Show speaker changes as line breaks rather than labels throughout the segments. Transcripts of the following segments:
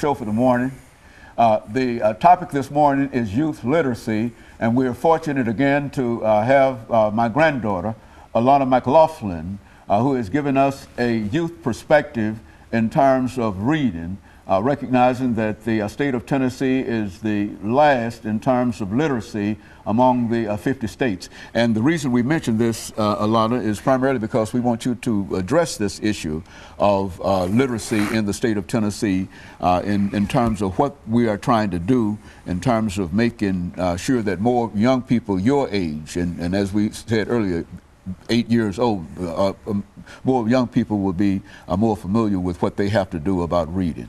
show for the morning. The topic this morning is youth literacy, and we're fortunate again to have my granddaughter, Alana McLaughlin, who has given us a youth perspective in terms of reading, recognizing that the state of Tennessee is the last in terms of literacy among the 50 states. And the reason we mention this, Alana, is primarily because we want you to address this issue of literacy in the state of Tennessee in terms of what we are trying to do in terms of making sure that more young people your age, and as we said earlier, 8 years old, more young people will be more familiar with what they have to do about reading.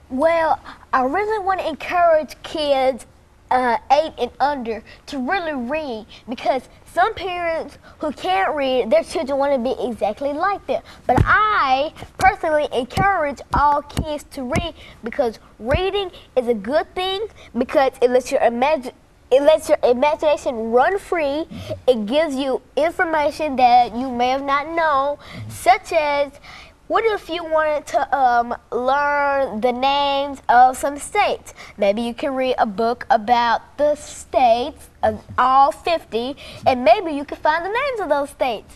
Well, I really want to encourage kids 8 and under to really read, because some parents who can't read, their children want to be exactly like them. But I personally encourage all kids to read, because reading is a good thing, because it lets your imagination run free. It gives you information that you may have not known, such as, what if you wanted to learn the names of some states? Maybe you can read a book about the states, of all 50, and maybe you can find the names of those states.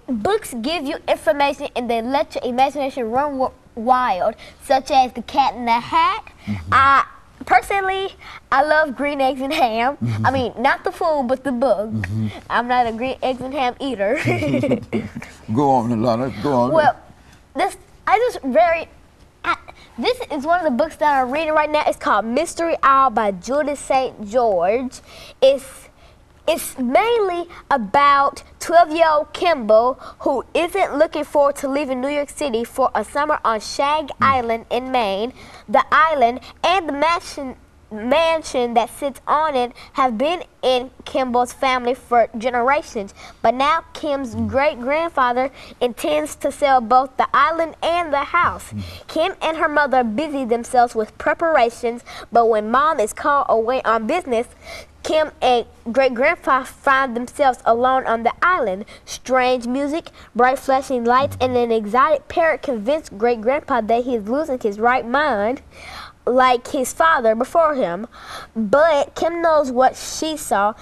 Books give you information and they let your imagination run wild, such as The Cat in the Hat. Personally, I love green eggs and ham. I mean, not the food, but the book. I'm not a green eggs and ham eater.
Go on, Alana, go on.
Well, this is one of the books that I'm reading right now. It's called Mystery Owl by Judith St. George. It's mainly about 12-year-old Kimball, who isn't looking forward to leaving New York City for a summer on Shag Island in Maine. The island and the mansion that sits on it have been in Kimball's family for generations. But now Kim's great-grandfather intends to sell both the island and the house. Kim and her mother busy themselves with preparations, but when Mom is called away on business, Kim and great-grandpa find themselves alone on the island. Strange music, bright flashing lights, and an exotic parrot convince great-grandpa that he is losing his right mind, like his father before him. But Kim knows what she saw,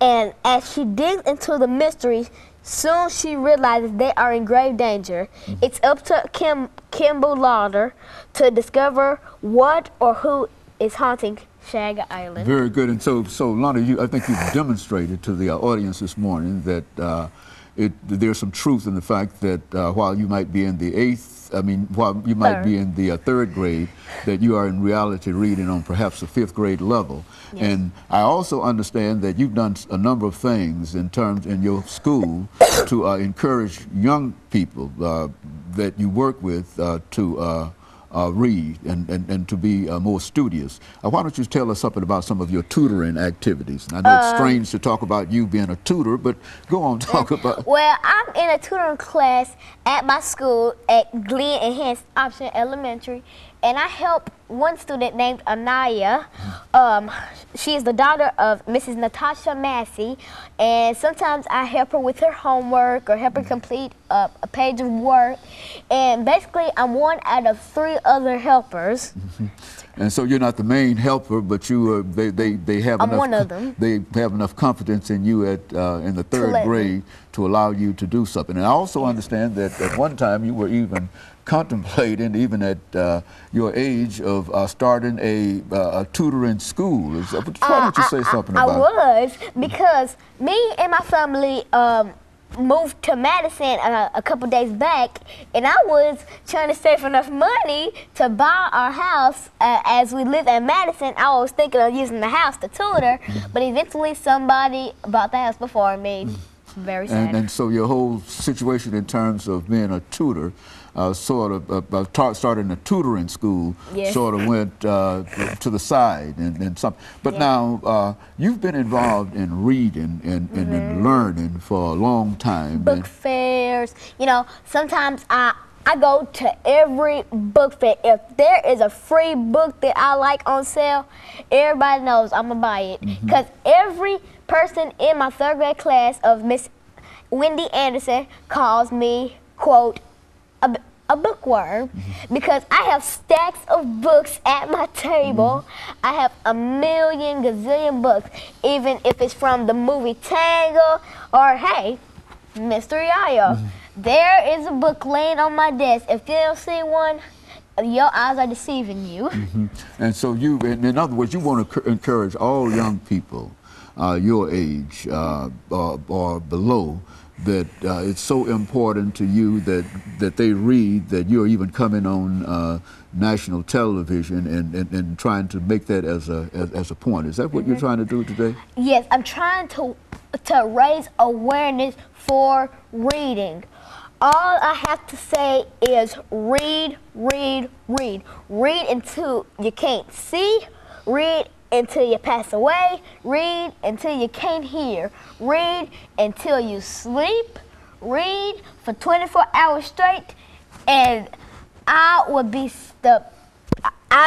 and as she digs into the mystery, soon she realizes they are in grave danger. It's up to Kimball Lauder to discover what or who is haunting Shag Island.
Very good. And so Lana, I think you've demonstrated to the audience this morning that there's some truth in the fact that while you might be in the while you might be in the 3rd grade, that you are in reality reading on perhaps the 5th grade level. Yes. And I also understand that you've done a number of things in your school to encourage young people that you work with to read and to be more studious. Why don't you tell us something about some of your tutoring activities? I know it's strange to talk about you being a tutor, but go on, talk about.
Well, I'm in a tutoring class at my school at Glen Enhanced Option Elementary, and I help one student named Anaya. She is the daughter of Mrs. Natasha Massey, and sometimes I help her with her homework or help her complete a page of work. And basically, I'm one out of 3 other helpers.
And so you're not the main helper, but they have
I'm
enough.
one of them.
They have enough confidence in you in the 3rd grade to allow you to do something. And I also understand that at one time you were even contemplating, even at your age, of starting a tutoring school. Why don't you say something about it?
I was, because me and my family moved to Madison a couple days back, and I was trying to save enough money to buy our house. As we lived in Madison, I was thinking of using the house to tutor, but eventually somebody bought the house before me. Very sad.
And so your whole situation in terms of being a tutor, starting a tutoring school, sort of went to the side and something. But now you've been involved in reading and in learning for a long time.
Book fairs, you know, sometimes I go to every book fair. If there is a free book that I like on sale, everybody knows I'm gonna buy it. Because every person in my 3rd grade class of Miss Wendy Anderson calls me, quote, a bookworm because I have stacks of books at my table. I have a million gazillion books, even if it's from the movie Tangle or, hey, Mystery Isle. There is a book laying on my desk. If you don't see one, your eyes are deceiving you.
And so you, in other words, you want to encourage all young people your age or below, that it's so important to you that they read, that you're even coming on national television and trying to make that as a point. Is that what you're trying to do today?
Yes, I'm trying to raise awareness for reading. All I have to say is read, read, read. Read until you can't see. Read until you pass away. Read until you can't hear. Read until you sleep. Read for 24 hours straight. And I'd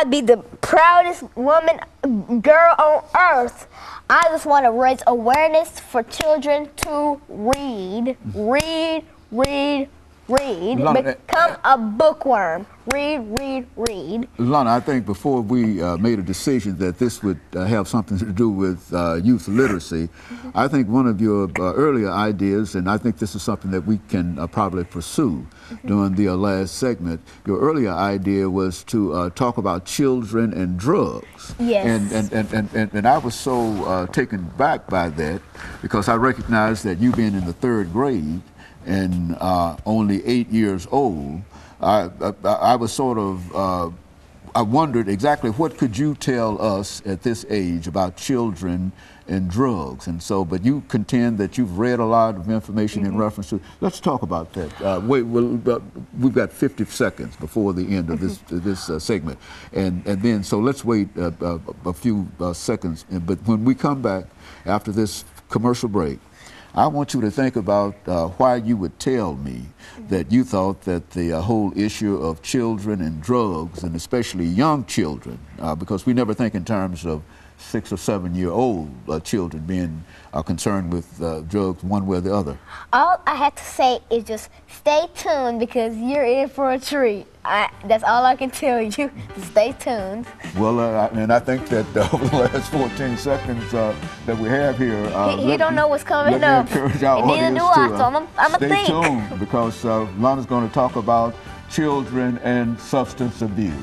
be the proudest girl on earth. I just want to raise awareness for children to read. Read, read, read. Become a bookworm. Read, read, read.
Alana, I think before we made a decision that this would have something to do with youth literacy, I think one of your earlier ideas, and I think this is something that we can probably pursue during the last segment, your earlier idea was to talk about children and drugs.
Yes.
And I was so taken back by that because I recognize that you being in the 3rd grade and only 8 years old, I was sort of, I wondered exactly what could you tell us at this age about children and drugs. And so, but you contend that you've read a lot of information in reference to, let's talk about that. We've got 50 seconds before the end of this segment. And then, so let's wait a few seconds. But when we come back after this commercial break, I want you to think about why you would tell me that you thought that the whole issue of children and drugs, and especially young children, because we never think in terms of 6 or 7 year old children being concerned with drugs one way or the other.
All I have to say is just stay tuned because you're in for a treat. That's all I can tell you. Stay tuned.
Well, and I think that over the last 14 seconds that we have here,
he don't know what's coming up.
Encourage our
neither do I, so I'm
stay tuned because Lana's going to talk about children and substance abuse.